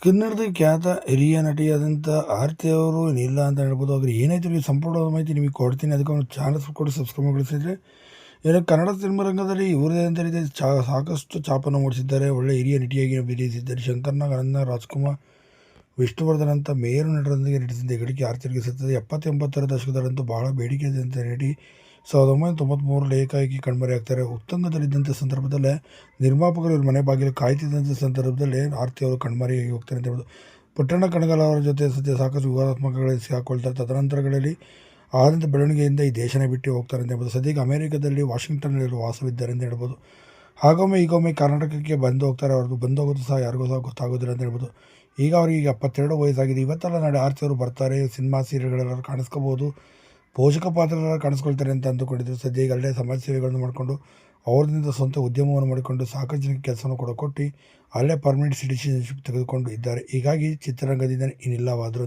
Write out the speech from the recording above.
ಕನ್ನಡದ ಖ್ಯಾತ ಹಿರಿಯ ನಟಿಯಾದಂಥ ಆರತಿ ಅವರು ಏನಿಲ್ಲ ಅಂತ ಹೇಳ್ಬೋದು. ಅವ್ರು ಏನಾಯ್ತು ಈ ಸಂಪೂರ್ಣವಾದ ಮಾಹಿತಿ ನಿಮಗೆ ಕೊಡ್ತೀನಿ. ಅದಕ್ಕೆ ಒಂದು ಚಾನಲ್ ಕೂಡ ಸಬ್ಸ್ಕ್ರೈಬ್ ಮಾಡಿಸಿದ್ರೆ ಏನೋ ಕನ್ನಡ ಸಿನಿಮಾ ರಂಗದಲ್ಲಿ ಇವರದೇ ಅಂತ ರೀತಿ ಸಾಕಷ್ಟು ಛಾಪನ್ನು ಮೂಡಿಸಿದ್ದಾರೆ. ಒಳ್ಳೆ ಹಿರಿಯ ನಟಿಯಾಗಿ ಅಭಿನಯಿಸಿದ್ದಾರೆ. ಶಂಕರ್ನಾಗ್, ಅನಂತ್ ರಾಜ್ಕುಮಾರ್, ವಿಷ್ಣುವರ್ಧನ್ ಅಂತ ಮೇರು ನಟರೊಂದಿಗೆ ನಟಿಸಿದ ಹೆಗ್ಗಳಿಕೆ ಆರತಿಯವರಿಗೆ ಸಿಗ್ತದೆ. 70-80ರ ದಶಕದಲ್ಲಂತೂ ಬಹಳ ಬೇಡಿಕೆ ಇದ್ದಂಥ ನಟಿ 1993ರಲ್ಲಿ ಏಕಾಏಕಿ ಕಣ್ಮರೆಯಾಗ್ತಾರೆ. ಉತ್ತುಂಗದಲ್ಲಿದ್ದಂಥ ಸಂದರ್ಭದಲ್ಲೇ ನಿರ್ಮಾಪಕರು ಇವ್ರ ಮನೆ ಬಾಗಿಲು ಕಾಯ್ತಿದ್ದಂಥ ಸಂದರ್ಭದಲ್ಲಿ ಆರತಿ ಅವರು ಕಣ್ಮರೆಯಾಗಿ ಹೋಗ್ತಾರೆ ಅಂತ ಹೇಳ್ಬೋದು. ಪುಟ್ಟಣ್ಣ ಕಣಗಾಲ್ ಅವರ ಜೊತೆ ಸದ್ಯ ಸಾಕಷ್ಟು ವಿವಾದಾತ್ಮಕಗಳಲ್ಲಿ ಸಿಕ್ಕಾಕೊಳ್ತಾರೆ. ತದನಂತರಗಳಲ್ಲಿ ಆದಂಥ ಬೆಳವಣಿಗೆಯಿಂದ ಈ ದೇಶನೇ ಬಿಟ್ಟು ಹೋಗ್ತಾರೆ ಅಂತ ಹೇಳ್ಬೋದು. ಸದ್ಯಕ್ಕೆ ಅಮೆರಿಕದಲ್ಲಿ ವಾಷಿಂಗ್ಟನ್ನಲ್ಲಿ ವಾಸವಿದ್ದಾರೆ ಅಂತ ಹೇಳ್ಬೋದು. ಹಾಗೊಮ್ಮೆ ಈಗೊಮ್ಮೆ ಕರ್ನಾಟಕಕ್ಕೆ ಬಂದು ಹೋಗ್ತಾರೆ. ಅವ್ರದ್ದು ಬಂದು ಹೋಗೋದು ಸಹ ಯಾರಿಗೂ ಸಹ ಗೊತ್ತಾಗೋದಿಲ್ಲ ಅಂತ ಹೇಳ್ಬೋದು. ಈಗ ಅವರಿಗೆ 72 ವಯಸ್ಸಾಗಿದೆ. ಇವತ್ತೆಲ್ಲ ನಾಳೆ ಆರತಿ ಅವರು ಬರ್ತಾರೆ, ಸಿನಿಮಾ ಸೀರಿಯಲ್ಗಳೆಲ್ಲರೂ ಕಾಣಿಸ್ಕೋಬೋದು, ಪೋಷಕ ಪಾತ್ರರೆಲ್ಲ ಕಾಣಿಸ್ಕೊಳ್ತಾರೆ ಅಂತ ಅಂದುಕೊಂಡಿದ್ರು. ಸದ್ಯ ಈಗ ಅಲ್ಲೇ ಸಮಾಜ ಸೇವೆಗಳನ್ನು ಮಾಡಿಕೊಂಡು ಅವ್ರದಿಂದ ಸ್ವಂತ ಉದ್ಯಮವನ್ನು ಮಾಡಿಕೊಂಡು ಸಾಕಷ್ಟು ಜನಕ್ಕೆ ಕೆಲಸವನ್ನು ಕೂಡ ಕೊಟ್ಟು ಅಲ್ಲೇ ಪರ್ಮನೆಂಟ್ ಸಿಟಿಜನ್ಶಿಪ್ ತೆಗೆದುಕೊಂಡು ಇದ್ದಾರೆ. ಹೀಗಾಗಿ ಚಿತ್ರರಂಗದಿಂದ ಇನ್ನಿಲ್ಲವಾದರು.